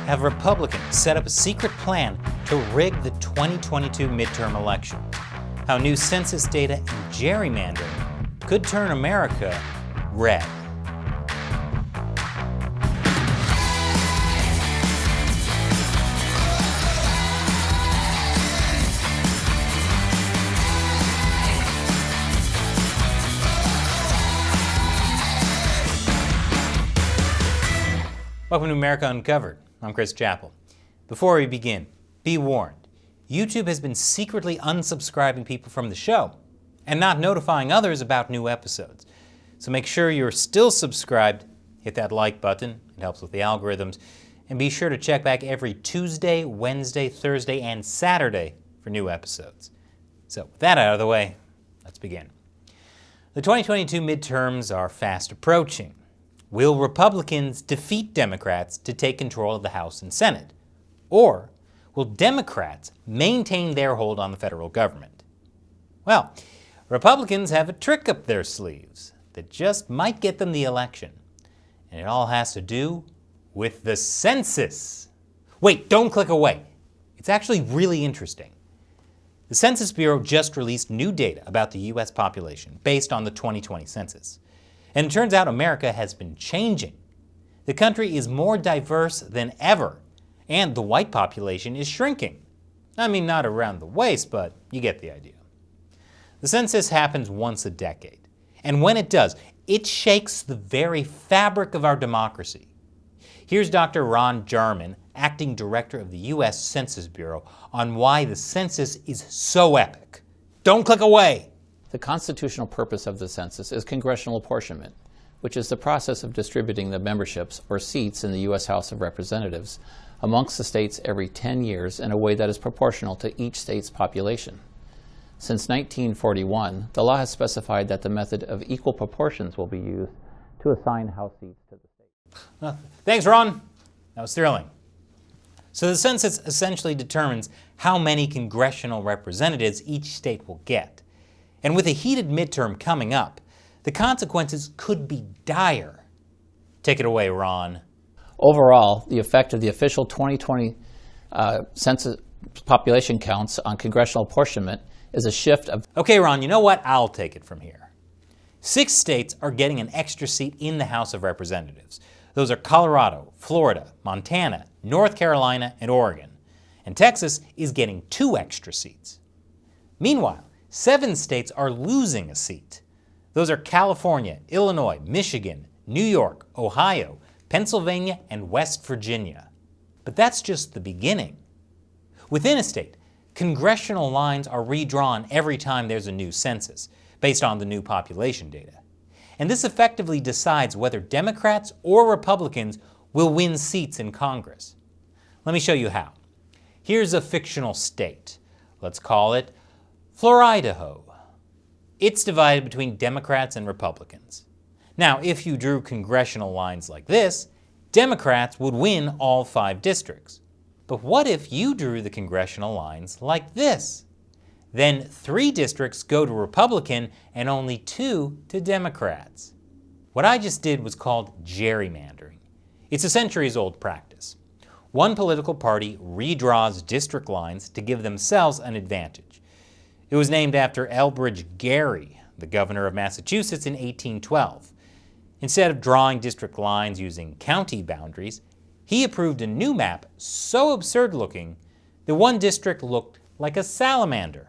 have Republicans set up a secret plan to rig the 2022 midterm election. How new census data and gerrymandering could turn America red. Welcome to America Uncovered. I'm Chris Chappell. Before we begin, be warned. YouTube has been secretly unsubscribing people from the show and not notifying others about new episodes. So make sure you're still subscribed, hit that like button, it helps with the algorithms, and be sure to check back every Tuesday, Wednesday, Thursday, and Saturday for new episodes. So with that out of the way, let's begin. The 2022 midterms are fast approaching. Will Republicans defeat Democrats to take control of the House and Senate? Or will Democrats maintain their hold on the federal government? Well, Republicans have a trick up their sleeves that just might get them the election. And it all has to do with the census. Wait, don't click away. It's actually really interesting. The Census Bureau just released new data about the U.S. population based on the 2020 census. And it turns out America has been changing. The country is more diverse than ever, and the white population is shrinking. I mean, not around the waist, but you get the idea. The census happens once a decade, and when it does, it shakes the very fabric of our democracy. Here's Dr. Ron Jarman, acting director of the U.S. Census Bureau, on why the census is so epic. Don't click away! The constitutional purpose of the census is congressional apportionment, which is the process of distributing the memberships or seats in the U.S. House of Representatives amongst the states every 10 years in a way that is proportional to each state's population. Since 1941, the law has specified that the method of equal proportions will be used to assign House seats to the states. Thanks, Ron. That was thrilling. So the census essentially determines how many congressional representatives each state will get. And with a heated midterm coming up, the consequences could be dire. Take it away, Ron. Overall, the effect of the official 2020 census population counts on congressional apportionment is a shift of... Okay, Ron, you know what? I'll take it from here. 6 states are getting an extra seat in the House of Representatives. Those are Colorado, Florida, Montana, North Carolina, and Oregon. And Texas is getting 2 extra seats. Meanwhile, 7 states are losing a seat. Those are California, Illinois, Michigan, New York, Ohio, Pennsylvania, and West Virginia. But that's just the beginning. Within a state, congressional lines are redrawn every time there's a new census, based on the new population data. And this effectively decides whether Democrats or Republicans will win seats in Congress. Let me show you how. Here's a fictional state. Let's call it Florida. It's divided between Democrats and Republicans. Now, if you drew congressional lines like this, Democrats would win all 5 districts. But what if you drew the congressional lines like this? Then 3 districts go to Republican and only 2 to Democrats. What I just did was called gerrymandering. It's a centuries-old practice. One political party redraws district lines to give themselves an advantage. It was named after Elbridge Gerry, the governor of Massachusetts in 1812. Instead of drawing district lines using county boundaries, he approved a new map so absurd-looking that one district looked like a salamander.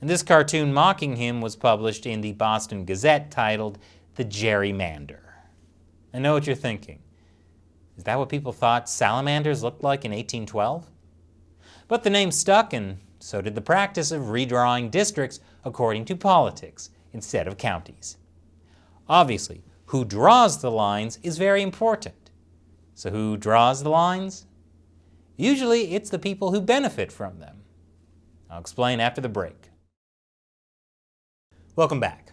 And this cartoon mocking him was published in the Boston Gazette titled The Gerrymander. I know what you're thinking. Is that what people thought salamanders looked like in 1812? But the name stuck, and so did the practice of redrawing districts according to politics instead of counties. Obviously, who draws the lines is very important. So who draws the lines? Usually it's the people who benefit from them. I'll explain after the break. Welcome back.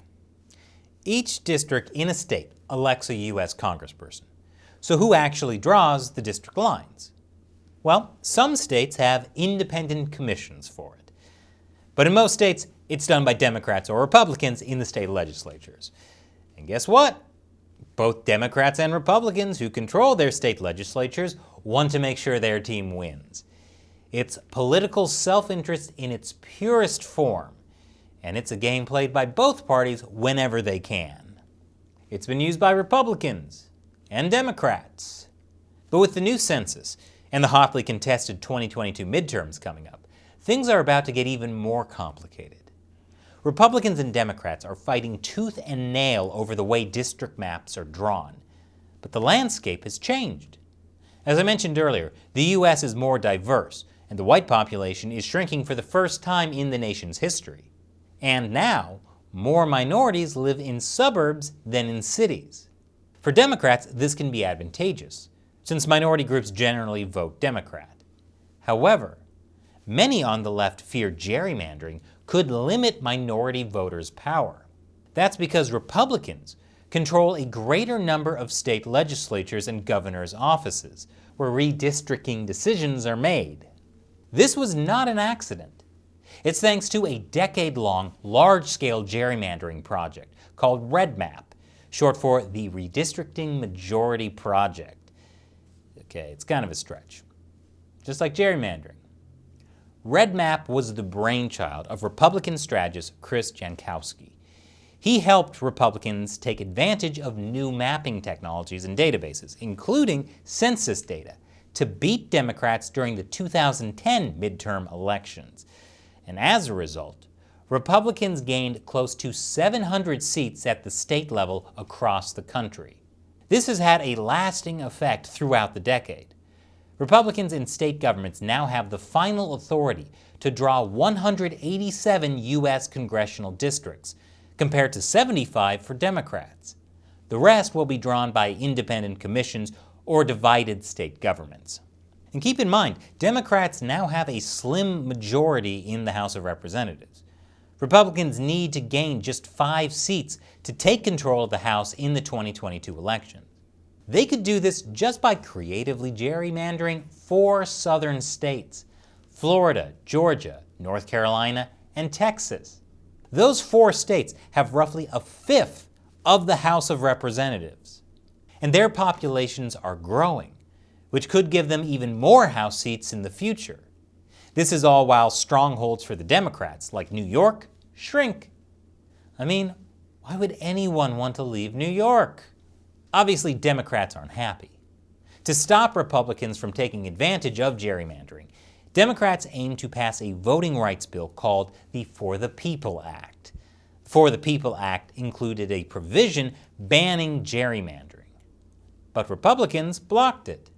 Each district in a state elects a U.S. congressperson. So who actually draws the district lines? Well, some states have independent commissions for it. But in most states, it's done by Democrats or Republicans in the state legislatures. And guess what? Both Democrats and Republicans who control their state legislatures want to make sure their team wins. It's political self-interest in its purest form, and it's a game played by both parties whenever they can. It's been used by Republicans and Democrats. But with the new census and the hotly contested 2022 midterms coming up, things are about to get even more complicated. Republicans and Democrats are fighting tooth and nail over the way district maps are drawn, but the landscape has changed. As I mentioned earlier, the U.S. is more diverse, and the white population is shrinking for the first time in the nation's history. And now, more minorities live in suburbs than in cities. For Democrats, this can be advantageous, since minority groups generally vote Democrat. However, many on the left fear gerrymandering could limit minority voters' power. That's because Republicans control a greater number of state legislatures and governors' offices, where redistricting decisions are made. This was not an accident. It's thanks to a decade-long, large-scale gerrymandering project called REDMAP, short for the Redistricting Majority Project. Okay, it's kind of a stretch. Just like gerrymandering. REDMAP was the brainchild of Republican strategist Chris Jankowski. He helped Republicans take advantage of new mapping technologies and databases, including census data, to beat Democrats during the 2010 midterm elections. And as a result, Republicans gained close to 700 seats at the state level across the country. This has had a lasting effect throughout the decade. Republicans in state governments now have the final authority to draw 187 U.S. congressional districts, compared to 75 for Democrats. The rest will be drawn by independent commissions or divided state governments. And keep in mind, Democrats now have a slim majority in the House of Representatives. Republicans need to gain just 5 seats to take control of the House in the 2022 election. They could do this just by creatively gerrymandering 4 southern states: Florida, Georgia, North Carolina, and Texas. Those 4 states have roughly a fifth of the House of Representatives, and their populations are growing, which could give them even more House seats in the future. This is all while strongholds for the Democrats, like New York, shrink. I mean, why would anyone want to leave New York? Obviously, Democrats aren't happy. To stop Republicans from taking advantage of gerrymandering, Democrats aim to pass a voting rights bill called the For the People Act. The For the People Act included a provision banning gerrymandering. But Republicans blocked it.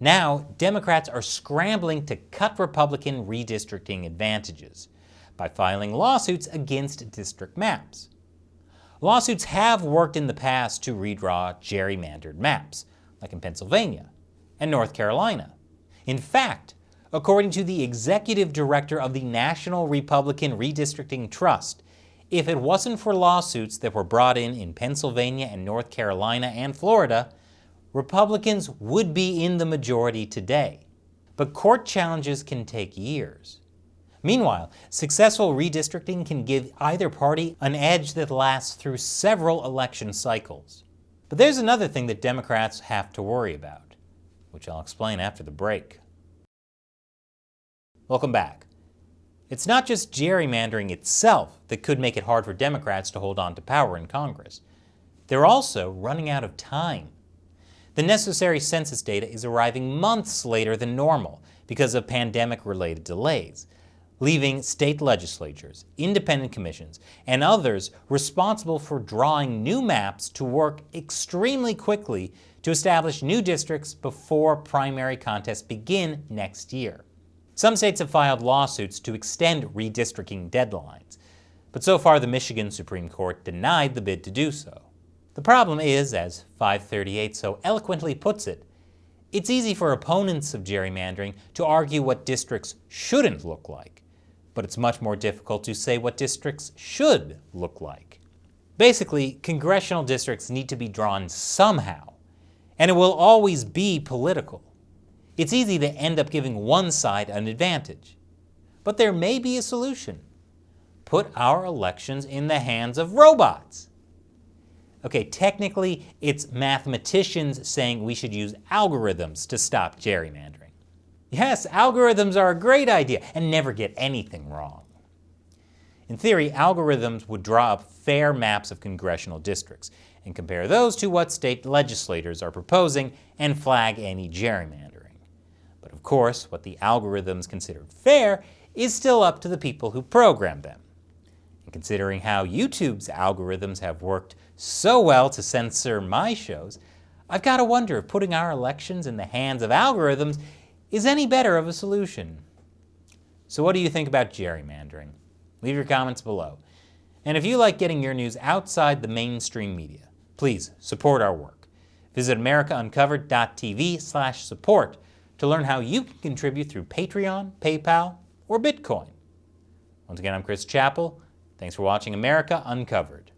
Now, Democrats are scrambling to cut Republican redistricting advantages by filing lawsuits against district maps. Lawsuits have worked in the past to redraw gerrymandered maps, like in Pennsylvania and North Carolina. In fact, according to the executive director of the National Republican Redistricting Trust, if it wasn't for lawsuits that were brought in Pennsylvania and North Carolina and Florida, Republicans would be in the majority today. But court challenges can take years. Meanwhile, successful redistricting can give either party an edge that lasts through several election cycles. But there's another thing that Democrats have to worry about, which I'll explain after the break. Welcome back. It's not just gerrymandering itself that could make it hard for Democrats to hold on to power in Congress. They're also running out of time. The necessary census data is arriving months later than normal because of pandemic-related delays, leaving state legislatures, independent commissions, and others responsible for drawing new maps to work extremely quickly to establish new districts before primary contests begin next year. Some states have filed lawsuits to extend redistricting deadlines, but so far the Michigan Supreme Court denied the bid to do so. The problem is, as 538 so eloquently puts it, it's easy for opponents of gerrymandering to argue what districts shouldn't look like, but it's much more difficult to say what districts should look like. Basically, congressional districts need to be drawn somehow, and it will always be political. It's easy to end up giving one side an advantage. But there may be a solution. Put our elections in the hands of robots. Okay, technically, it's mathematicians saying we should use algorithms to stop gerrymandering. Yes, algorithms are a great idea and never get anything wrong. In theory, algorithms would draw up fair maps of congressional districts and compare those to what state legislators are proposing and flag any gerrymandering. But of course, what the algorithms considered fair is still up to the people who program them. And considering how YouTube's algorithms have worked so well to censor my shows, I've got to wonder if putting our elections in the hands of algorithms is any better of a solution. So what do you think about gerrymandering? Leave your comments below. And if you like getting your news outside the mainstream media, please support our work. Visit americauncovered.tv/support to learn how you can contribute through Patreon, PayPal, or Bitcoin. Once again, I'm Chris Chappell. Thanks for watching America Uncovered.